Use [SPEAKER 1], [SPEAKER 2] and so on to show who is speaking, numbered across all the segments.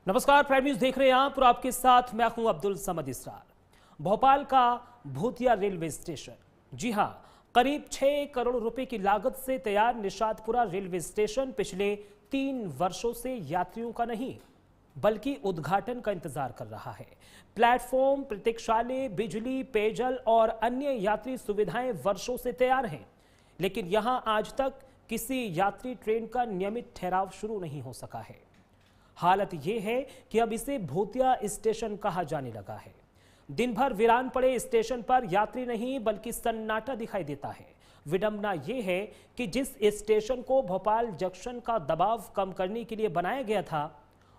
[SPEAKER 1] नमस्कार, prime news देख रहे हैं आप और आपके साथ मैं हूं अब्दुल समद इसरार। भोपाल का भूतिया रेलवे स्टेशन, जी हां, करीब 6 करोड़ रुपए की लागत से तैयार निषादपुरा रेलवे स्टेशन पिछले 3 वर्षों से यात्रियों का नहीं बल्कि उद्घाटन का इंतजार कर रहा है। प्लेटफॉर्म, प्रतीक्षालय, बिजली, पेयजल और अन्य यात्री सुविधाएं वर्षों से तैयार हैं, लेकिन यहां आज तक किसी यात्री ट्रेन का नियमित ठहराव शुरू नहीं हो सका है। हालत यह है कि अब इसे भूतिया स्टेशन कहा जाने लगा है। दिन भर वीरान पड़े स्टेशन पर यात्री नहीं बल्कि सन्नाटा दिखाई देता है। विडंबना यह है कि जिस स्टेशन को भोपाल जंक्शन का दबाव कम करने के लिए बनाया गया था,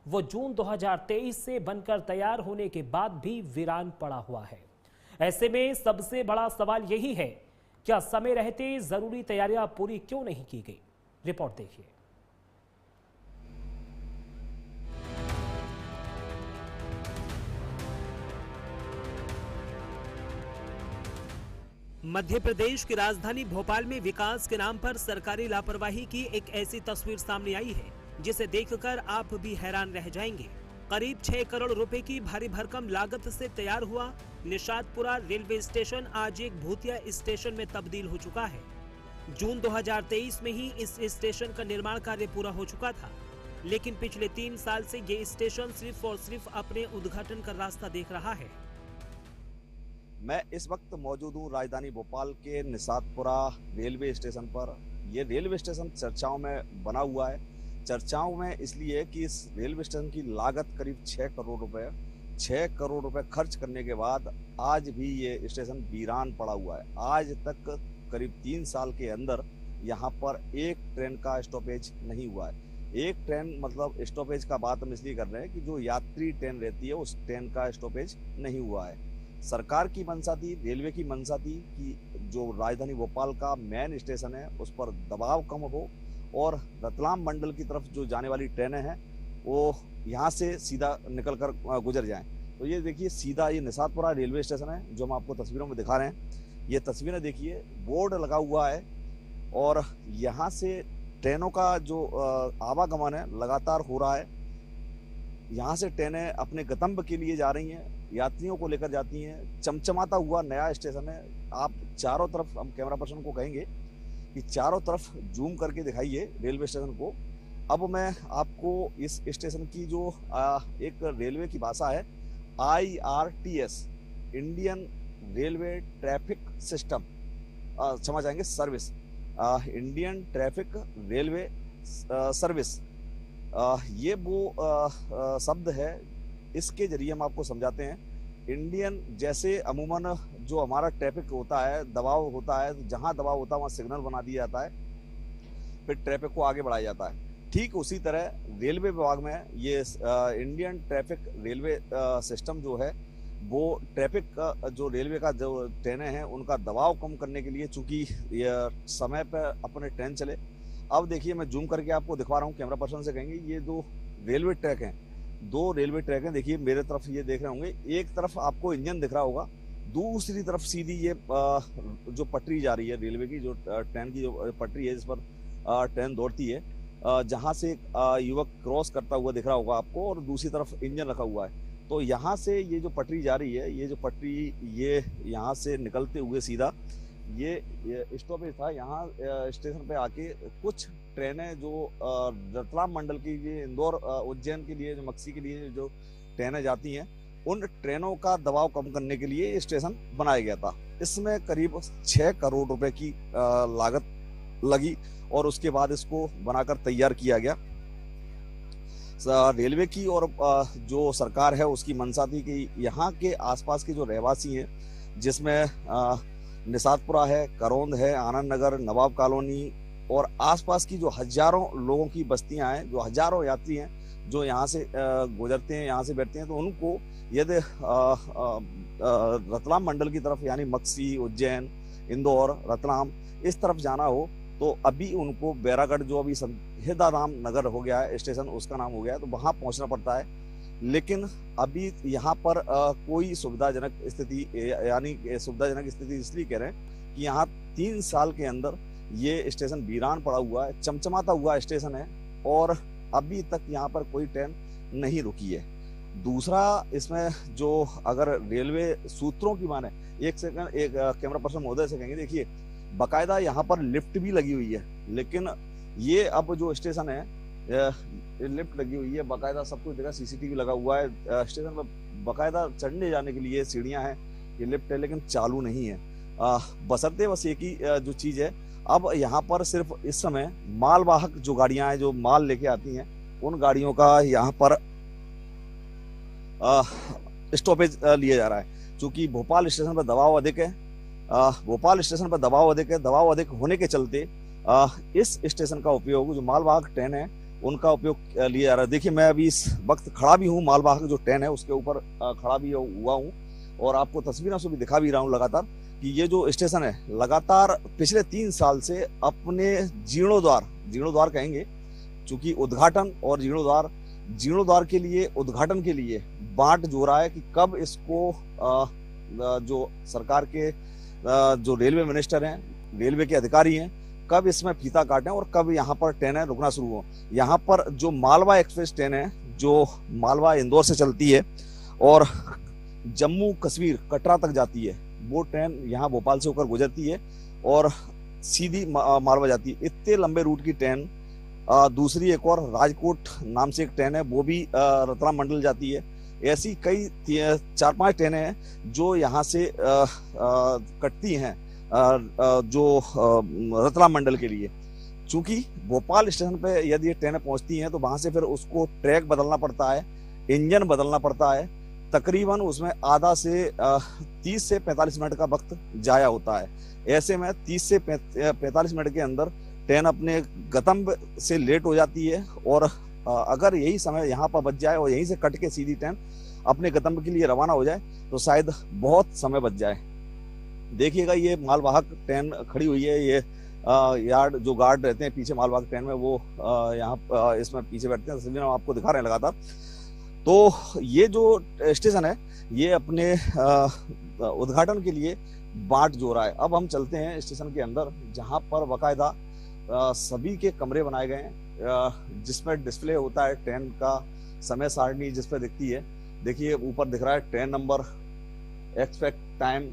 [SPEAKER 1] वो जून 2023 से बनकर तैयार होने के बाद भी वीरान पड़ा हुआ है। ऐसे में सबसे बड़ा सवाल यही है, क्या समय रहते जरूरी तैयारियां पूरी क्यों नहीं की गई? रिपोर्ट देखिए। मध्य प्रदेश की राजधानी भोपाल में विकास के नाम पर सरकारी लापरवाही की एक ऐसी तस्वीर सामने आई है जिसे देखकर आप भी हैरान रह जाएंगे। करीब 6 करोड़ रुपए की भारी भरकम लागत से तैयार हुआ निषादपुरा रेलवे स्टेशन आज एक भूतिया स्टेशन में तब्दील हो चुका है। जून 2023 में ही इस स्टेशन का निर्माण कार्य पूरा हो चुका था, लेकिन पिछले 3 साल से ये स्टेशन सिर्फ और सिर्फ अपने उद्घाटन का रास्ता देख रहा है।
[SPEAKER 2] मैं इस वक्त मौजूद हूँ राजधानी भोपाल के निषादपुरा रेलवे स्टेशन पर। ये रेलवे स्टेशन चर्चाओं में बना हुआ है। चर्चाओं में इसलिए कि इस रेलवे स्टेशन की लागत करीब 6 करोड़ रुपए 6 करोड़ रुपए खर्च करने के बाद आज भी ये स्टेशन वीरान पड़ा हुआ है। आज तक करीब 3 साल के अंदर यहाँ पर एक ट्रेन का स्टॉपेज नहीं हुआ है। एक ट्रेन मतलब स्टॉपेज का बात हम इसलिए कर रहे हैं कि जो यात्री ट्रेन रहती है उस ट्रेन का स्टॉपेज नहीं हुआ है। सरकार की मंशा थी, रेलवे की मंशा थी कि जो राजधानी भोपाल का मेन स्टेशन है उस पर दबाव कम हो और रतलाम मंडल की तरफ जो जाने वाली ट्रेनें हैं वो यहाँ से सीधा निकल कर गुजर जाएं। तो ये देखिए, सीधा ये निषादपुरा रेलवे स्टेशन है जो हम आपको तस्वीरों में दिखा रहे हैं। ये तस्वीरें देखिए, बोर्ड लगा हुआ है और यहाँ से ट्रेनों का जो आवागमन है लगातार हो रहा है। यहाँ से ट्रेनें अपने गंतव्य के लिए जा रही हैं, यात्रियों को लेकर जाती हैं। चमचमाता हुआ नया स्टेशन है। आप चारों तरफ, हम कैमरा पर्सन को कहेंगे कि चारों तरफ जूम करके दिखाइए रेलवे स्टेशन को। अब मैं आपको इस स्टेशन की जो एक रेलवे की भाषा है IRTS, Indian railway traffic system, क्षमा चाहेंगे service, Indian traffic railway service, ये वो शब्द है। इसके जरिए हम आपको समझाते हैं। इंडियन, जैसे अमूमन जो हमारा ट्रैफिक होता है, दबाव होता है, तो जहां दबाव होता है वहां सिग्नल बना दिया जाता है, फिर ट्रैफिक को आगे बढ़ाया जाता है। ठीक उसी तरह रेलवे विभाग में ये इंडियन ट्रैफिक रेलवे सिस्टम जो है वो ट्रैफिक का जो रेलवे का जो ट्रेनें हैं उनका दबाव कम करने के लिए, चूंकि समय पर अपने ट्रेन चले। अब देखिए, मैं जूम करके आपको दिखा रहा हूँ, कैमरा पर्सन से कहेंगे ये दो रेलवे ट्रैक हैं, 2 रेलवे ट्रैक हैं। देखिए मेरे तरफ ये देख रहे होंगे, एक तरफ आपको इंजन दिख रहा होगा, दूसरी तरफ सीधी ये जो पटरी जा रही है रेलवे की, जो ट्रेन की जो पटरी है जिस पर ट्रेन दौड़ती है, जहाँ से युवक क्रॉस करता हुआ दिख रहा होगा आपको, और दूसरी तरफ इंजन रखा हुआ है। तो यहाँ से ये जो पटरी जा रही है, ये जो पटरी, ये यहाँ से निकलते हुए सीधा ये स्टॉपेज था। यहाँ स्टेशन पे आके कुछ ट्रेनें जो रतलाम मंडल की, ये इंदौर उज्जैन के लिए, जो मक्सी के लिए जो ट्रेनें जाती हैं, उन ट्रेनों का दबाव कम करने के लिए स्टेशन बनाया गया था। इसमें करीब 6 करोड़ रुपए की लागत लगी और उसके बाद इसको बनाकर तैयार किया गया। रेलवे की और जो सरकार है उसकी मंशा थी कि यहाँ के आसपास के जो रहवासी हैं, जिसमें निषादपुरा है, करौंद है, आनंद नगर, नवाब कॉलोनी और आसपास की जो हजारों लोगों की बस्तियां हैं, जो हजारों यात्री हैं जो यहाँ से गुजरते हैं, यहाँ से बैठते हैं, तो उनको यदि रतलाम मंडल की तरफ, यानी मक्सी, उज्जैन, इंदौर, रतलाम, इस तरफ जाना हो तो अभी उनको बैरागढ़, जो अभी हिदाराम नगर हो गया है स्टेशन, उसका नाम हो गया है, तो वहाँ पहुँचना पड़ता है। लेकिन अभी यहाँ पर कोई सुविधाजनक स्थिति, यानी सुविधाजनक स्थिति इसलिए कह रहे हैं कि यहाँ 3 साल के अंदर ये स्टेशन वीरान पड़ा हुआ है, चमचमाता हुआ स्टेशन है और अभी तक यहाँ पर कोई ट्रेन नहीं रुकी है। दूसरा, इसमें जो अगर रेलवे सूत्रों की माने, एक सेकंड, एक कैमरा पर्सन महोदय से कहेंगे, देखिए बकायदा यहाँ पर लिफ्ट भी लगी हुई है, लेकिन ये अब जो स्टेशन है लिफ्ट लगी हुई है, बकायदा सब कुछ जगह सीसीटीवी लगा हुआ है। स्टेशन पर बकायदा चढ़ने जाने के लिए सीढ़ियां हैं, ये लिफ्ट है, लेकिन चालू नहीं है। बशर्ते बस एक ही जो चीज है, अब यहाँ पर सिर्फ इस समय मालवाहक जो गाड़ियां हैं, जो माल लेके आती हैं, उन गाड़ियों का यहाँ पर स्टॉपेज लिया जा रहा है। क्योंकि भोपाल स्टेशन पर दबाव अधिक है, भोपाल स्टेशन पर दबाव अधिक है। दबाव अधिक होने के चलते इस स्टेशन का उपयोग, जो मालवाहक ट्रेन है उनका उपयोग लिया जा रहा है। देखिए, मैं अभी इस वक्त खड़ा भी हूँ, मालवाहक जो ट्रेन है उसके ऊपर खड़ा भी हुआ हूँ, और आपको तस्वीरों से भी दिखा भी रहा हूँ लगातार कि ये जो स्टेशन है लगातार पिछले 3 साल से अपने जीर्णोद्वार कहेंगे, चूंकि उद्घाटन और जीर्णोद्वार के लिए, उद्घाटन के लिए बाट जो रहा है कि कब इसको जो सरकार के जो रेलवे मिनिस्टर हैं, रेलवे के अधिकारी हैं, कब इसमें फीता काटें और कब यहाँ पर ट्रेनें रुकना शुरू हो। यहाँ पर जो मालवा एक्सप्रेस ट्रेन है, जो मालवा इंदौर से चलती है और जम्मू कश्मीर कटरा तक जाती है, वो ट्रेन यहाँ भोपाल से होकर गुजरती है और सीधी मालवा जाती है। इतने लंबे रूट की ट्रेन दूसरी एक और राजकोट नाम से एक ट्रेन है, वो भी रतलाम मंडल जाती है। ऐसी कई 4-5 ट्रेनें हैं जो यहाँ से कटती हैं जो रतलाम मंडल के लिए। चूंकि भोपाल स्टेशन पे यदि ये ट्रेनें पहुंचती हैं तो वहां से फिर उसको ट्रैक बदलना पड़ता है, इंजन बदलना पड़ता है, तकरीबन उसमें आधा से 30 से 45 मिनट का वक्त जाया होता है। ऐसे में 30 से 45 मिनट के अंदर ट्रेन अपने गंतव्य से लेट हो जाती है, और अगर यही समय यहाँ पर बच जाए और यहीं से कट के सीधी ट्रेन अपने गंतव्य के लिए रवाना हो जाए तो शायद बहुत समय बच जाए। देखिएगा, ये मालवाहक ट्रेन खड़ी हुई है, ये यार्ड जो गार्ड रहते हैं पीछे मालवाहक ट्रेन में, वो यहाँ इसमें पीछे बैठते हैं। तस्वीरें आपको दिखा रहे हैं लगातार। तो ये जो स्टेशन है ये अपने उद्घाटन के लिए बाट जो रहा है। अब हम चलते हैं स्टेशन के अंदर, जहाँ पर बाकायदा सभी के कमरे बनाए गए हैं, जिसमें डिस्प्ले होता है ट्रेन का समय सारणी जिस पर दिखती है। देखिए, ऊपर दिख रहा है train number, expect time,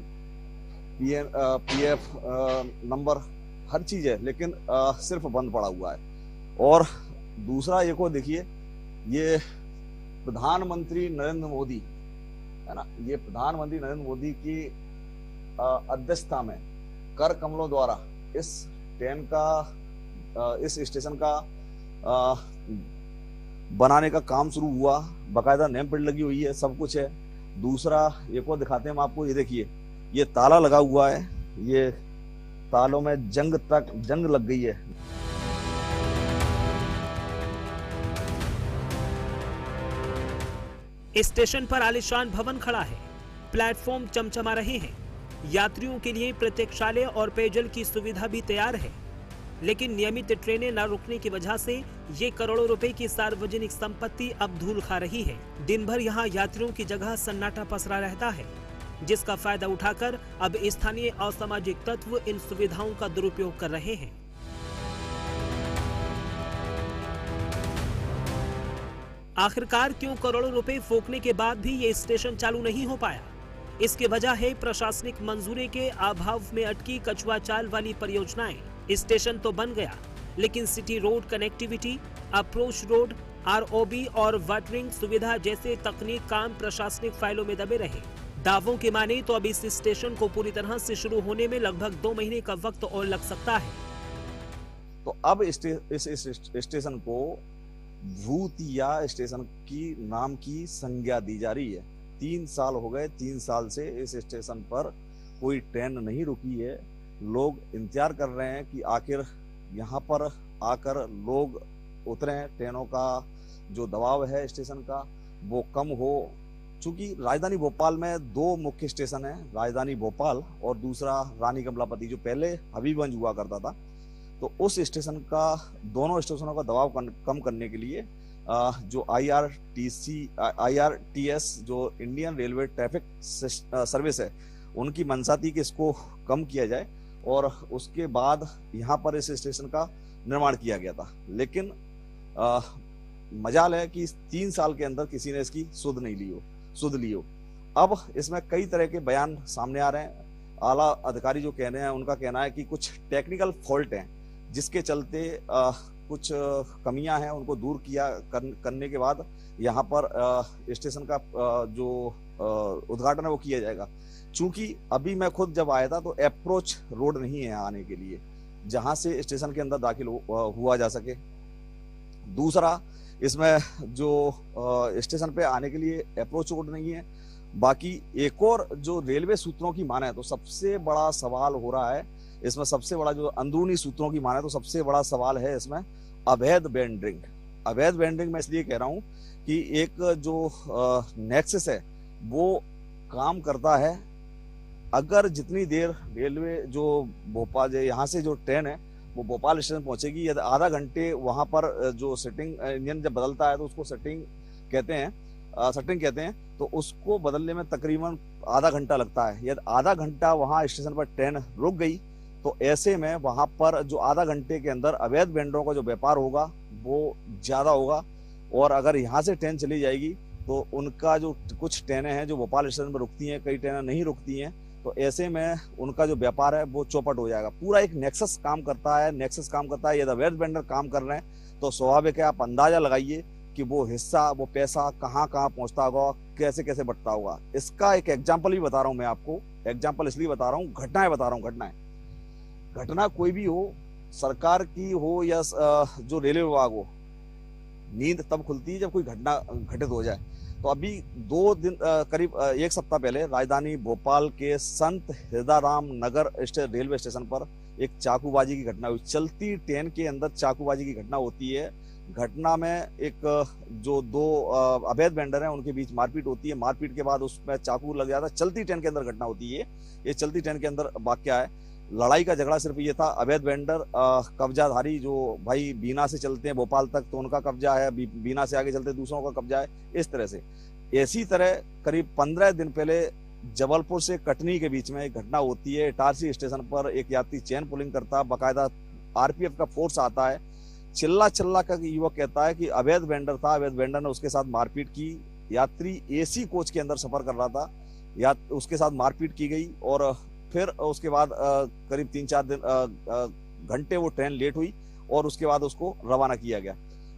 [SPEAKER 2] PF number, हर चीज है, लेकिन सिर्फ बंद पड़ा हुआ है। और दूसरा एक और देखिए, ये प्रधानमंत्री नरेंद्र मोदी है ना, ये प्रधानमंत्री नरेंद्र मोदी की अध्यक्षता में कर कमलों द्वारा इस ट्रेन का, इस स्टेशन का बनाने का काम शुरू हुआ। बाकायदा नेम प्लेट लगी हुई है, सब कुछ है। दूसरा एक और दिखाते हैं हम आपको, ये देखिए, ये ताला लगा हुआ है, ये तालों में जंग लग गई है।
[SPEAKER 1] स्टेशन पर आलीशान भवन खड़ा है, प्लेटफॉर्म चमचमा रहे हैं, यात्रियों के लिए प्रतीक्षालय और पेयजल की सुविधा भी तैयार है, लेकिन नियमित ट्रेनें न रुकने की वजह से ये करोड़ों रुपए की सार्वजनिक संपत्ति अब धूल खा रही है। दिन भर यहाँ यात्रियों की जगह सन्नाटा पसरा रहता है, जिसका फायदा उठाकर अब स्थानीय असामाजिक तत्व इन सुविधाओं का दुरुपयोग कर रहे हैं। आखिरकार क्यों करोड़ों रुपए फूंकने के बाद भी ये स्टेशन चालू नहीं हो पाया? इसकी वजह है प्रशासनिक मंजूरी के अभाव में अटकी कछुआ चाल वाली परियोजनाएं। स्टेशन तो बन गया, लेकिन city road connectivity, approach road, ROB और वाटरिंग सुविधा जैसे तकनीक काम प्रशासनिक फाइलों में दबे रहे। दावों की माने तो अब इस स्टेशन को पूरी तरह से शुरू होने में लगभग 2 महीने का वक्त और लग सकता है।
[SPEAKER 2] तो अब इस स्टेशन को भूतिया स्टेशन की नाम की संज्ञा दी जा रही है। 3 साल हो गए, 3 साल से इस स्टेशन पर कोई ट्रेन नहीं रुकी है। लोग इंतजार कर रहे हैं कि आखिर यहाँ पर आकर लोग उतरें, ट्रेनों का जो दबाव है स्टेशन का वो कम हो। चूंकि राजधानी भोपाल में 2 मुख्य स्टेशन हैं, राजधानी भोपाल और दूसरा रानी कमलापति, जो पहले हबीबगंज हुआ करता था। तो उस स्टेशन का, दोनों स्टेशनों का दबाव कम करने के लिए जो IRTS जो इंडियन रेलवे ट्रैफिक सर्विस है, उनकी मंशा थी कि इसको कम किया जाए और उसके बाद यहाँ पर इस स्टेशन का निर्माण किया गया था। लेकिन मजाल है कि इस 3 साल के अंदर किसी ने इसकी सुध ली हो। अब इसमें कई तरह के बयान सामने आ रहे हैं। आला अधिकारी जो कह रहे हैं, उनका कहना है कि कुछ टेक्निकल फॉल्ट हैं, जिसके चलते कुछ कमियां हैं, उनको दूर करने के बाद यहाँ पर स्टेशन का जो उद्घाटन है वो किया जाएगा। चूंकि अभी मैं खुद जब आया था तो अप्रोच रोड नहीं है आने के लिए, जहां से स्टेशन के अंदर दाखिल हुआ जा सके। दूसरा, इसमें जो स्टेशन पे आने के लिए अप्रोच रोड नहीं है। बाकी एक और जो रेलवे सूत्रों की माने तो सबसे बड़ा सवाल हो रहा है इसमें, सबसे बड़ा जो अंदरूनी सूत्रों की माने तो सबसे बड़ा सवाल है इसमें अवैध वेंडरिंग। अवैध वेंडरिंग मैं इसलिए कह रहा हूँ कि एक जो नेक्सस है वो काम करता है। अगर जितनी देर रेलवे जो भोपाल यहाँ से जो ट्रेन है वो भोपाल स्टेशन पहुंचेगी, यदि आधा घंटे वहां पर जो सेटिंग इंजन जब बदलता है तो उसको सेटिंग कहते हैं, तो उसको बदलने में तकरीबन आधा घंटा लगता है। यदि आधा घंटा वहां स्टेशन पर ट्रेन रुक गई तो ऐसे में वहां पर जो आधा घंटे के अंदर अवैध वेंडरों का जो व्यापार होगा वो ज्यादा होगा। और अगर यहाँ से ट्रेन चली जाएगी तो उनका जो कुछ ट्रेनें हैं जो भोपाल स्टेशन पर रुकती हैं, कई ट्रेनें नहीं रुकती हैं, तो ऐसे में उनका जो व्यापार है वो चौपट हो जाएगा। पूरा एक नेक्सस काम करता है। यदि अवैध वेंडर काम कर रहे हैं तो स्वाभाविक है, आप अंदाजा लगाइए कि वो हिस्सा, वो पैसा कहाँ पहुंचता होगा, कैसे कैसे बढ़ता होगा। इसका एक एग्जाम्पल भी बता रहा हूँ मैं आपको। एग्जाम्पल इसलिए बता रहा हूँ, घटनाएं बता रहा हूँ। घटना कोई भी हो, सरकार की हो या जो रेलवे विभाग हो, नींद तब खुलती है जब कोई घटना घटित हो जाए। तो अभी 2 दिन करीब 1 सप्ताह पहले राजधानी भोपाल के संत हिरदाराम नगर रेलवे स्टेशन पर एक चाकूबाजी की घटना हुई। चलती ट्रेन के अंदर चाकूबाजी की घटना होती है। घटना में एक जो 2 अवैध वेंडर हैं उनके बीच मारपीट होती है। मारपीट के बाद उसमें चाकू लग जाता है। चलती ट्रेन के अंदर घटना होती है। ये चलती ट्रेन के अंदर वाकया है। लड़ाई का झगड़ा सिर्फ ये था, अवैध वेंडर कब्जाधारी जो भाई बीना से चलते हैं भोपाल तक तो उनका कब्जा है, बीना से आगे चलते दूसरों का कब्जा है, इस तरह से। इसी तरह करीब 15 दिन पहले जबलपुर से कटनी के बीच में एक घटना होती है। इटारसी स्टेशन पर एक यात्री चेन पुलिंग करता है, बाकायदा आरपीएफ का फोर्स आता है। चिल्ला का युवक कहता है कि अवैध वेंडर था, अवैध वेंडर ने उसके साथ मारपीट की। यात्री एसी कोच के अंदर सफर कर रहा था, या उसके साथ मारपीट की गई और फिर उसके बाद करीब 3-4 घंटे वो ट्रेन लेट हुई और उसके बाद उसको रवाना किया गया।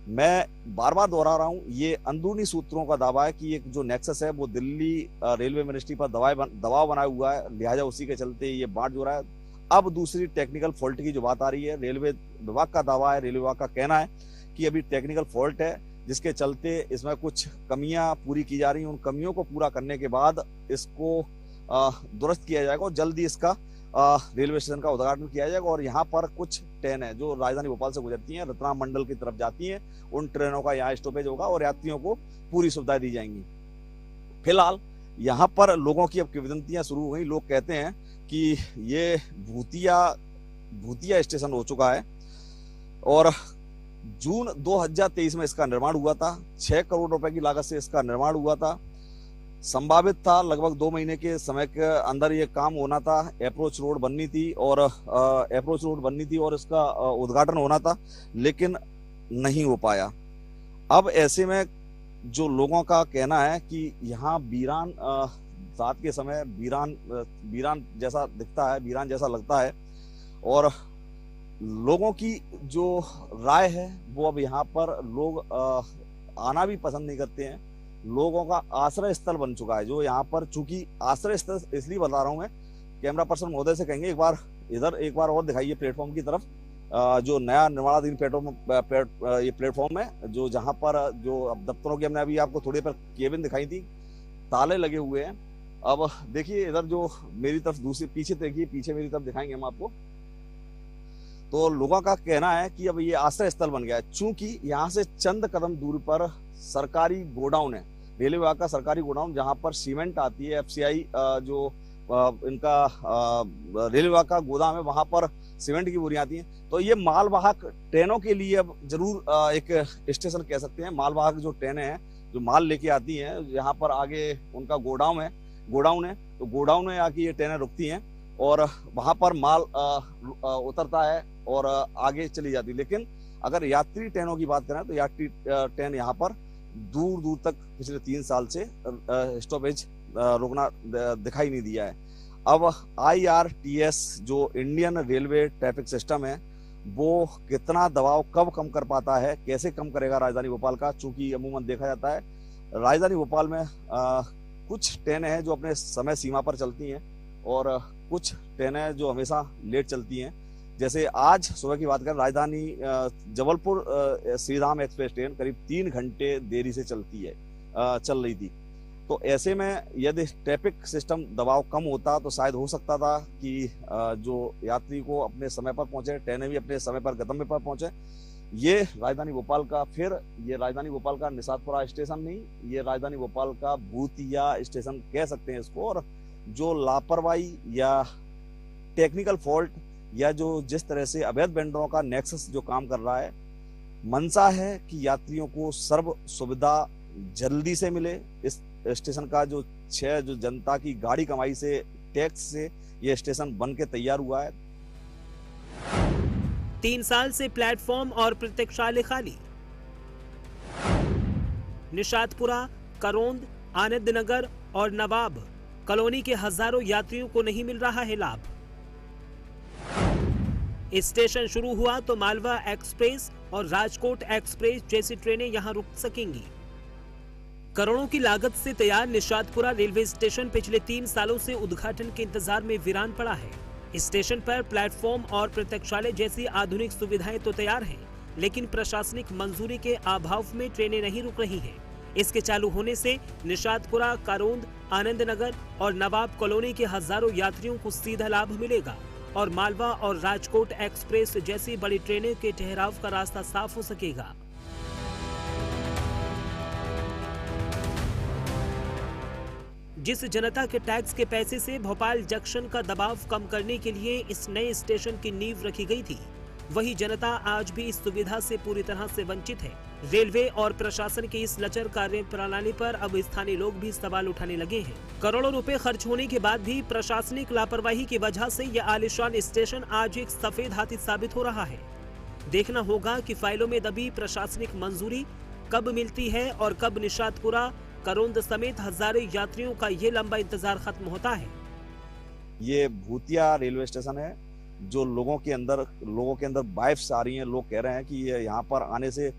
[SPEAKER 2] मैं बार बार दोहरा रहा हूँ, ये अंदरूनी सूत्रों का दावा है कि एक जो नेक्सस है वो दिल्ली रेलवे मिनिस्ट्री पर दबाव बनाया हुआ है, लिहाजा उसी के चलते ये बांट जो रहा है। अब दूसरी टेक्निकल फॉल्ट की जो बात आ रही है, रेलवे विभाग का दावा है, रेलवे विभाग का कहना है कि अभी टेक्निकल फॉल्ट है जिसके चलते इसमें कुछ कमियां पूरी की जा रही हैं। उन कमियों को पूरा करने के बाद इसको दुरुस्त किया जाएगा और जल्दी इसका रेलवे स्टेशन का उद्घाटन किया जाएगा। और यहाँ पर कुछ ट्रेन है जो राजधानी भोपाल से गुजरती हैं, रतलाम मंडल की तरफ जाती हैं, उन ट्रेनों का यहाँ स्टॉपेज होगा और यात्रियों को पूरी सुविधाएं दी जाएंगी। फिलहाल यहाँ पर लोगों की अब किंवदंतियां शुरू हो गई। लोग कहते हैं कि ये भूतिया स्टेशन हो चुका है और जून 2023 में इसका निर्माण हुआ था। 6 करोड़ रुपए की लागत से इसका निर्माण हुआ था। संभावित था लगभग 2 महीने के समय के अंदर ये काम होना था। अप्रोच रोड बननी थी और इसका उद्घाटन होना था, लेकिन नहीं हो पाया। अब ऐसे में जो लोगों का कहना है कि यहाँ वीरान रात के समय वीरान जैसा दिखता है, वीरान जैसा लगता है और लोगों की जो राय है वो अब यहाँ पर लोग आना भी पसंद नहीं करते हैं। लोगों का आश्रय स्थल बन चुका है जो यहाँ पर, चूंकि आश्रय स्थल इसलिए बता रहा हूँ मैं, कैमरा पर्सन महोदय से कहेंगे एक बार और दिखाइए प्लेटफॉर्म की तरफ। जो नया निर्माणाधीन प्लेटफॉर्म है जो जहाँ पर जो अब दफ्तरों की हमने अभी आपको थोड़ी पर केबिन दिखाई थी, ताले लगे हुए हैं। अब देखिए इधर जो मेरी तरफ दूसरी पीछे देखिए, पीछे मेरी तरफ दिखाएंगे हम आपको। तो लोगों का कहना है कि अब ये आश्रय स्थल बन गया है, चूंकि यहाँ से चंद कदम दूर पर सरकारी गोडाउन है, रेलवे विभाग का सरकारी गोडाउन, जहां पर सीमेंट आती है। एफसीआई जो इनका रेलवे विभाग का गोदाम है, वहां पर सीमेंट की बोरियां आती हैं। तो ये मालवाहक ट्रेनों के लिए अब जरूर एक स्टेशन कह सकते हैं। मालवाहक जो ट्रेनें हैं जो माल लेके आती हैं, यहाँ पर आगे उनका गोडाउन है, तो गोडाउन में आके ये ट्रेनें रुकती हैं और वहां पर माल उतरता है और आगे चली जाती है। लेकिन अगर यात्री ट्रेनों की बात करें तो यात्री ट्रेन यहाँ पर दूर दूर तक पिछले 3 साल से स्टॉपेज रुकना दिखाई नहीं दिया है। अब IRTS जो इंडियन रेलवे ट्रैफिक सिस्टम है वो कितना दबाव कब कम कर पाता है, कैसे कम करेगा राजधानी भोपाल का, चूंकि अमूमन देखा जाता है राजधानी भोपाल में कुछ ट्रेनें हैं जो अपने समय सीमा पर चलती हैं और कुछ ट्रेनें जो हमेशा लेट चलती हैं। जैसे आज सुबह की बात करें, राजधानी जबलपुर श्रीधाम एक्सप्रेस ट्रेन करीब 3 घंटे देरी से चल रही थी। तो ऐसे में यदि ट्रैफिक सिस्टम दबाव कम होता तो शायद हो सकता था कि जो यात्री को अपने समय पर पहुंचे, ट्रेनें भी अपने समय पर गंतव्य पर पहुंचे। ये राजधानी भोपाल का निषादपुरा स्टेशन नहीं, ये राजधानी भोपाल का भूतिया स्टेशन कह सकते हैं इसको। और जो लापरवाही या टेक्निकल फॉल्ट या जो जिस तरह से अवैध वेंडरों का नेक्सस जो काम कर रहा है, मंशा है कि यात्रियों को सर्व सुविधा जल्दी से मिले। इस स्टेशन का जो जनता की गाड़ी कमाई से, टैक्स से ये स्टेशन बन के तैयार हुआ है।
[SPEAKER 1] 3 साल से प्लेटफॉर्म और प्रतीक्षालय खाली। निषादपुरा, करोंद, आनंद नगर और नवाब कॉलोनी के हजारों यात्रियों को नहीं मिल रहा है लाभ। स्टेशन शुरू हुआ तो मालवा एक्सप्रेस और राजकोट एक्सप्रेस जैसी ट्रेनें यहां रुक सकेंगी। करोड़ों की लागत से तैयार निषादपुरा रेलवे स्टेशन पिछले 3 सालों से उद्घाटन के इंतजार में वीरान पड़ा है। स्टेशन पर प्लेटफॉर्म और प्रतीक्षालय जैसी आधुनिक सुविधाएं तो तैयार हैं, लेकिन प्रशासनिक मंजूरी के अभाव में ट्रेनें नहीं रुक रही हैं। इसके चालू होने से निषादपुरा, कारोंद, आनंद नगर और नवाब कॉलोनी के हजारों यात्रियों को सीधा लाभ मिलेगा और मालवा और राजकोट एक्सप्रेस जैसी बड़ी ट्रेनें के ठहराव का रास्ता साफ हो सकेगा। जिस जनता के टैक्स के पैसे से भोपाल जंक्शन का दबाव कम करने के लिए इस नए स्टेशन की नींव रखी गई थी, वही जनता आज भी इस सुविधा से पूरी तरह से वंचित है। रेलवे और प्रशासन की इस लचर कार्य प्रणाली पर अब स्थानीय लोग भी सवाल उठाने लगे हैं। करोड़ों रुपए खर्च होने के बाद भी प्रशासनिक लापरवाही की वजह से यह आलीशान स्टेशन आज एक सफेद हाथी साबित हो रहा है। देखना होगा कि फाइलों में दबी प्रशासनिक मंजूरी कब मिलती है और कब निषादपुरा, करोंद समेत हजारों यात्रियों का ये लंबा इंतजार खत्म होता है।
[SPEAKER 2] ये भूतिया रेलवे स्टेशन है जो लोगों के अंदर वाइब्स आ रही हैं। लोग कह रहे हैं कि ये यहाँ पर आने से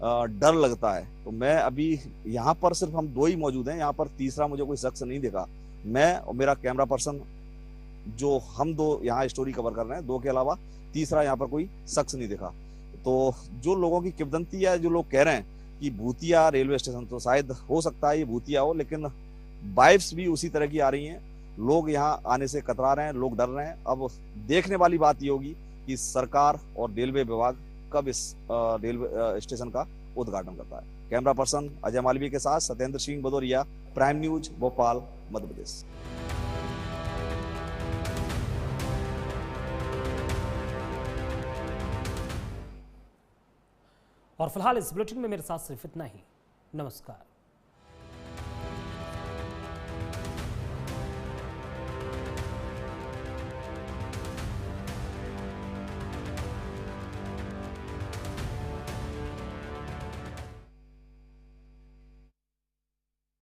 [SPEAKER 2] डर लगता है। तो मैं अभी यहाँ पर सिर्फ हम 2 ही मौजूद हैं, यहाँ पर तीसरा मुझे कोई शख्स नहीं दिखा। मैं और मेरा कैमरा पर्सन जो हम 2 यहाँ स्टोरी कवर कर रहे हैं, 2 के अलावा तीसरा यहाँ पर कोई शख्स नहीं दिखा। तो जो लोगों की किंवदंती है, जो लोग कह रहे हैं कि भूतिया रेलवे स्टेशन, तो शायद हो सकता है ये भूतिया हो, लेकिन वाइब्स भी उसी तरह की आ रही हैं। लोग यहाँ आने से कतरा रहे हैं, लोग डर रहे हैं। अब देखने वाली बात ये होगी कि सरकार और रेलवे विभाग कब इस रेलवे स्टेशन का उद्घाटन करता है। कैमरा पर्सन अजय मालवीय के साथ सत्येंद्र सिंह भदौरिया, प्राइम न्यूज, भोपाल, मध्य प्रदेश।
[SPEAKER 1] और फिलहाल इस बुलेटिन में मेरे साथ सिर्फ इतना ही। नमस्कार।